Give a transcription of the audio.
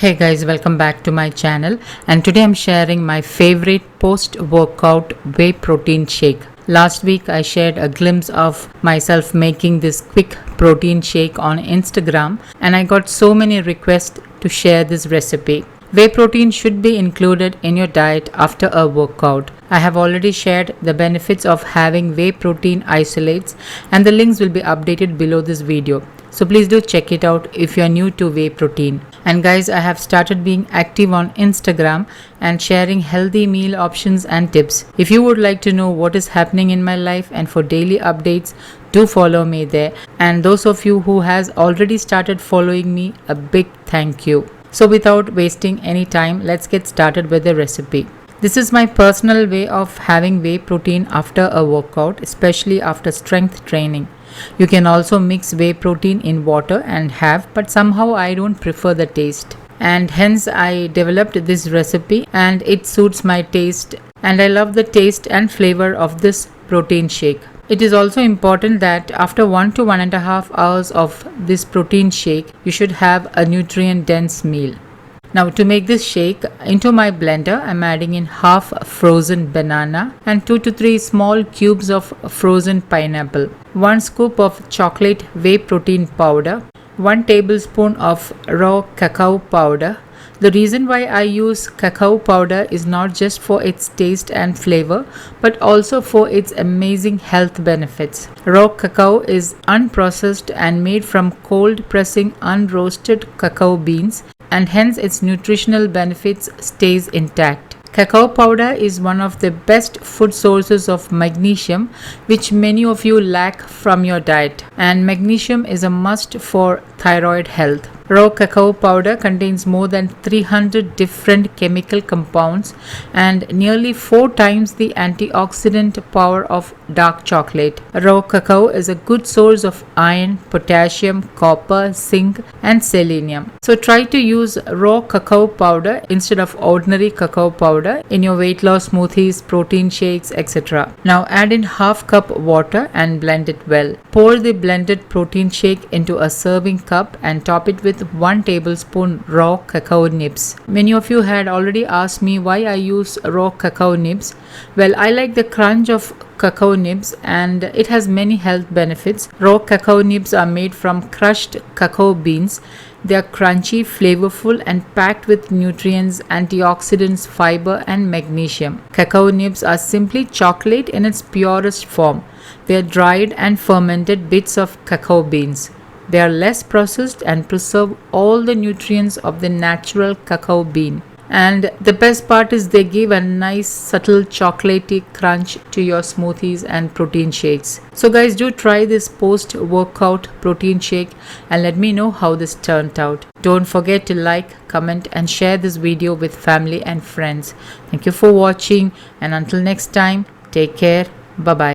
Hey guys, welcome back to my channel, and today I'm sharing my favorite post-workout whey protein shake. Last week I shared a glimpse of myself making this quick protein shake on Instagram, and I got so many requests to share this recipe. Whey protein should be included in your diet after a workout. I have already shared the benefits of having whey protein isolates, and the links will be updated below this video. So please do check it out if you are new to whey protein. And guys, I have started being active on Instagram and sharing healthy meal options and tips. If you would like to know what is happening in my life and for daily updates, do follow me there. And those of you who has already started following me, a big thank you. So without wasting any time, let's get started with the recipe. This is my personal way of having whey protein after a workout, especially after strength training. You can also mix whey protein in water and have, but somehow I don't prefer the taste. And hence I developed this recipe and it suits my taste, and I love the taste and flavor of this protein shake. It is also important that after 1 to 1.5 hours of this protein shake, you should have a nutrient dense meal. Now to make this shake, into my blender I'm adding in half frozen banana and 2 to 3 small cubes of frozen pineapple, 1 scoop of chocolate whey protein powder, 1 tablespoon of raw cacao powder. The reason why I use cacao powder is not just for its taste and flavor, but also for its amazing health benefits. Raw cacao is unprocessed and made from cold pressing unroasted cacao beans, and hence its nutritional benefits stays intact. Cacao powder is one of the best food sources of magnesium, which many of you lack from your diet, and magnesium is a must for thyroid health. Raw cacao powder contains more than 300 different chemical compounds and nearly 4 times the antioxidant power of dark chocolate. Raw cacao is a good source of iron, potassium, copper, zinc, and selenium. So try to use raw cacao powder instead of ordinary cacao powder in your weight loss smoothies, protein shakes, etc. Now add in half cup water and blend it well. Pour the blended protein shake into a serving cup and top it with 1 tablespoon raw cacao nibs. Many of you had already asked me why I use raw cacao nibs. Well, I like the crunch of cacao nibs and it has many health benefits. Raw cacao nibs are made from crushed cacao beans. They are crunchy, flavorful, and packed with nutrients, antioxidants, fiber, and magnesium. Cacao nibs are simply chocolate in its purest form. They are dried and fermented bits of cacao beans. They are less processed and preserve all the nutrients of the natural cacao bean. And the best part is they give a nice subtle chocolatey crunch to your smoothies and protein shakes. So guys, do try this post-workout protein shake and let me know how this turned out. Don't forget to like, comment and share this video with family and friends. Thank you for watching, and until next time, take care. Bye-bye.